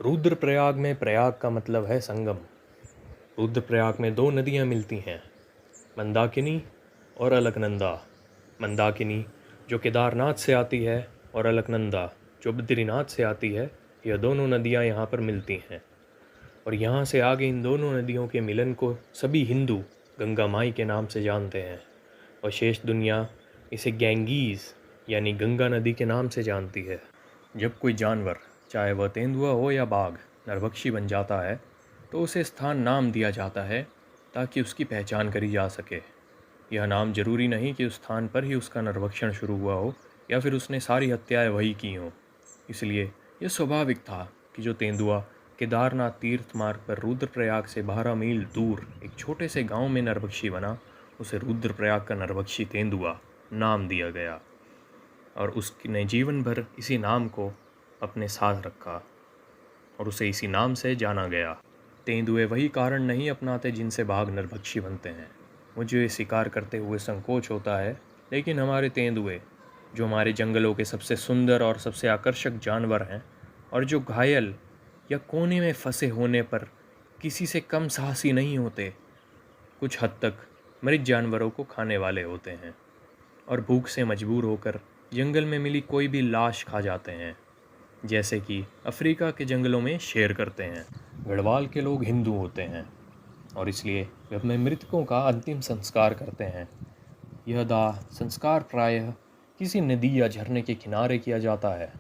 रुद्रप्रयाग में प्रयाग का मतलब है संगम। रुद्रप्रयाग में दो नदियाँ मिलती हैं, मंदाकिनी और अलकनंदा। मंदाकिनी जो केदारनाथ से आती है और अलकनंदा जो बद्रीनाथ से आती है, यह दोनों नदियाँ यहाँ पर मिलती हैं। और यहाँ से आगे इन दोनों नदियों के मिलन को सभी हिंदू गंगा माई के नाम से जानते हैं और शेष दुनिया इसे गैंगीज़ यानी गंगा नदी के नाम से जानती है। जब कोई जानवर, चाहे वह तेंदुआ हो या बाघ, नरभक्षी बन जाता है तो उसे स्थान नाम दिया जाता है ताकि उसकी पहचान करी जा सके। यह नाम जरूरी नहीं कि उस स्थान पर ही उसका नरभक्षण शुरू हुआ हो या फिर उसने सारी हत्याएं वही की हों। इसलिए यह स्वाभाविक था कि जो तेंदुआ केदारनाथ तीर्थ मार्ग पर रुद्रप्रयाग से 12 मील दूर एक छोटे से गांव में नरभक्षी बना, उसे रुद्रप्रयाग का नरभक्षी तेंदुआ नाम दिया गया और उसने जीवन भर इसी नाम को अपने साथ रखा और उसे इसी नाम से जाना गया। तेंदुए वही कारण नहीं अपनाते जिनसे बाघ नरभक्षी बनते हैं। मुझे ये शिकार करते हुए संकोच होता है, लेकिन हमारे तेंदुए, जो हमारे जंगलों के सबसे सुंदर और सबसे आकर्षक जानवर हैं और जो घायल या कोने में फंसे होने पर किसी से कम साहसी नहीं होते, कुछ हद तक मृत जानवरों को खाने वाले होते हैं और भूख से मजबूर होकर जंगल में मिली कोई भी लाश खा जाते हैं, जैसे कि अफ्रीका के जंगलों में शेर करते हैं। गढ़वाल के लोग हिंदू होते हैं और इसलिए वे अपने मृतकों का अंतिम संस्कार करते हैं। यह दाह संस्कार प्रायः किसी नदी या झरने के किनारे किया जाता है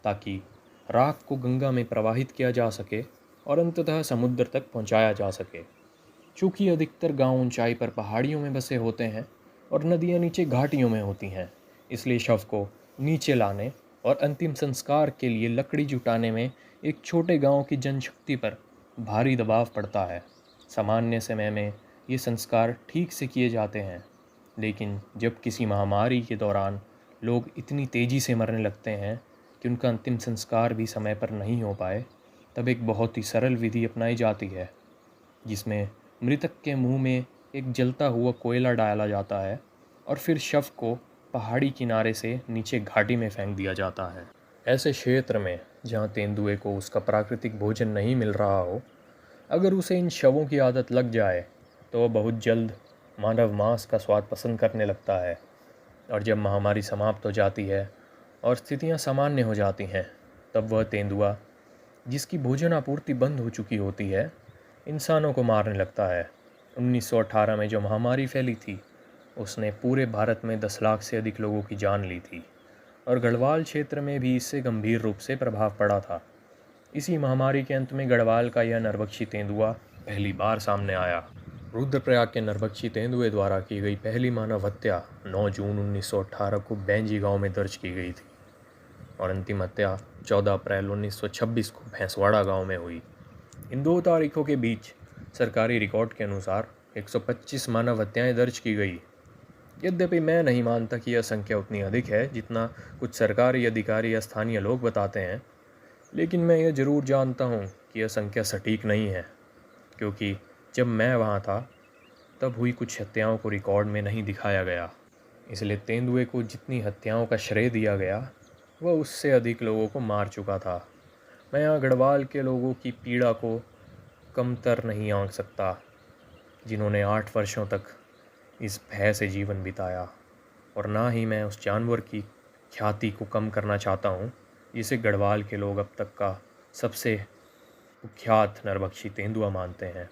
ताकि राख को गंगा में प्रवाहित किया जा सके और अंततः समुद्र तक पहुंचाया जा सके। चूँकि अधिकतर गांव ऊंचाई पर पहाड़ियों में बसे होते हैं और नदियां नीचे घाटियों में होती हैं, इसलिए शव को नीचे लाने और अंतिम संस्कार के लिए लकड़ी जुटाने में एक छोटे गांव की जनशक्ति पर भारी दबाव पड़ता है। सामान्य समय में ये संस्कार ठीक से किए जाते हैं, लेकिन जब किसी महामारी के दौरान लोग इतनी तेज़ी से मरने लगते हैं कि उनका अंतिम संस्कार भी समय पर नहीं हो पाए, तब एक बहुत ही सरल विधि अपनाई जाती है, जिसमें मृतक के मुंह में एक जलता हुआ कोयला डाला जाता है और फिर शव को पहाड़ी किनारे से नीचे घाटी में फेंक दिया जाता है। ऐसे क्षेत्र में जहाँ तेंदुए को उसका प्राकृतिक भोजन नहीं मिल रहा हो, अगर उसे इन शवों की आदत लग जाए तो वह बहुत जल्द मानव मांस का स्वाद पसंद करने लगता है। और जब महामारी समाप्त हो जाती है और स्थितियाँ सामान्य हो जाती हैं, तब वह तेंदुआ, जिसकी भोजन आपूर्ति बंद हो चुकी होती है, इंसानों को मारने लगता है। 1918 में जो महामारी फैली थी, उसने पूरे भारत में 10 लाख से अधिक लोगों की जान ली थी और गढ़वाल क्षेत्र में भी इससे गंभीर रूप से प्रभाव पड़ा था। इसी महामारी के अंत में गढ़वाल का यह नरभक्षी तेंदुआ पहली बार सामने आया। रुद्रप्रयाग के नरभक्षी तेंदुए द्वारा की गई पहली मानव हत्या 9 जून 1918 को बैंजी गांव में दर्ज की गई थी और अंतिम हत्या 14 अप्रैल 1926 को भैंसवाड़ा गांव में हुई। इन दो तारीखों के बीच सरकारी रिकॉर्ड के अनुसार 125 मानव हत्याएं दर्ज की गई। यद्यपि मैं नहीं मानता कि यह संख्या उतनी अधिक है जितना कुछ सरकारी अधिकारी या स्थानीय लोग बताते हैं, लेकिन मैं यह ज़रूर जानता हूँ कि यह संख्या सटीक नहीं है, क्योंकि जब मैं वहाँ था तब हुई कुछ हत्याओं को रिकॉर्ड में नहीं दिखाया गया। इसलिए तेंदुए को जितनी हत्याओं का श्रेय दिया गया, वह उससे अधिक लोगों को मार चुका था। मैं यहाँ गढ़वाल के लोगों की पीड़ा को कमतर नहीं आंक सकता, जिन्होंने 8 वर्षों तक इस भय से जीवन बिताया, और ना ही मैं उस जानवर की ख्याति को कम करना चाहता हूँ जिसे गढ़वाल के लोग अब तक का सबसे कुख्यात नरभक्षी तेंदुआ मानते हैं।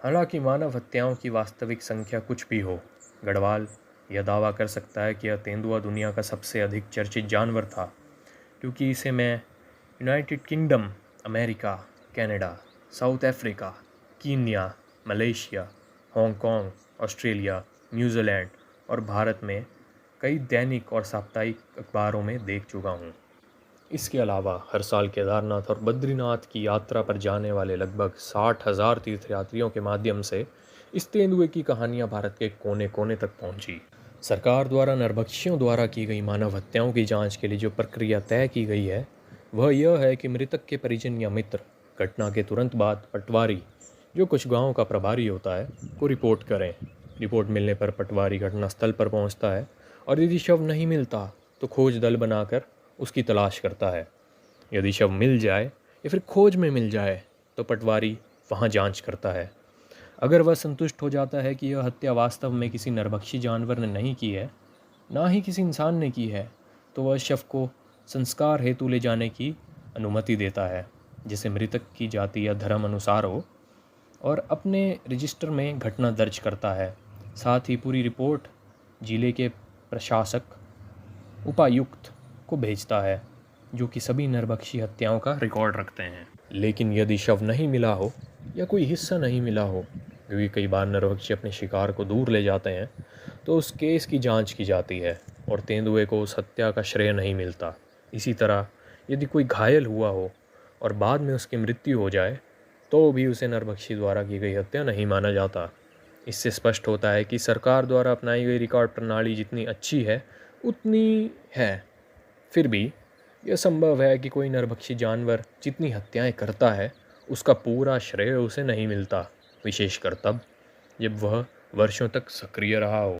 हालांकि मानव हत्याओं की वास्तविक संख्या कुछ भी हो, गढ़वाल यह दावा कर सकता है कि यह तेंदुआ दुनिया का सबसे अधिक चर्चित जानवर था, क्योंकि इसे मैं United kingdom, America, Canada, south Africa, Kenya, Malaysia, Hong Kong, Australia, New Zealand और भारत में कई दैनिक और साप्ताहिक अखबारों में देख चुका हूँ। इसके अलावा हर साल केदारनाथ और बद्रीनाथ की यात्रा पर जाने वाले लगभग 60,000 तीर्थयात्रियों के माध्यम से इस तेंदुए की कहानियाँ भारत के कोने कोने तक पहुँची। सरकार द्वारा नरभक्षियों द्वारा की गई मानव हत्याओं की जांच के लिए जो प्रक्रिया तय की गई है, वह यह है कि मृतक के परिजन या मित्र घटना के तुरंत बाद पटवारी, जो कुछ गांव का प्रभारी होता है, को रिपोर्ट करें। रिपोर्ट मिलने पर पटवारी घटनास्थल पर पहुंचता है और यदि शव नहीं मिलता तो खोज दल बनाकर उसकी तलाश करता है। यदि शव मिल जाए या फिर खोज में मिल जाए तो पटवारी वहाँ जांच करता है। अगर वह संतुष्ट हो जाता है कि यह हत्या वास्तव में किसी नरभक्षी जानवर ने नहीं की है, ना ही किसी इंसान ने की है, तो वह शव को संस्कार हेतु ले जाने की अनुमति देता है, जिसे मृतक की जाति या धर्म अनुसार हो, और अपने रजिस्टर में घटना दर्ज करता है। साथ ही पूरी रिपोर्ट जिले के प्रशासक, उपायुक्त को भेजता है, जो कि सभी नरभक्षी हत्याओं का रिकॉर्ड रखते हैं। लेकिन यदि शव नहीं मिला हो या कोई हिस्सा नहीं मिला हो, क्योंकि कई बार नरभक्षी अपने शिकार को दूर ले जाते हैं, तो उस केस की जांच की जाती है और तेंदुए को उस हत्या का श्रेय नहीं मिलता। इसी तरह यदि कोई घायल हुआ हो और बाद में उसकी मृत्यु हो जाए, तो भी उसे नरभक्षी द्वारा की गई हत्या नहीं माना जाता। इससे स्पष्ट होता है कि सरकार द्वारा अपनाई गई रिकॉर्ड प्रणाली जितनी अच्छी है उतनी है, फिर भी यह संभव है कि कोई नरभक्षी जानवर जितनी हत्याएं करता है उसका पूरा श्रेय उसे नहीं मिलता, विशेषकर तब जब वह वर्षों तक सक्रिय रहा हो।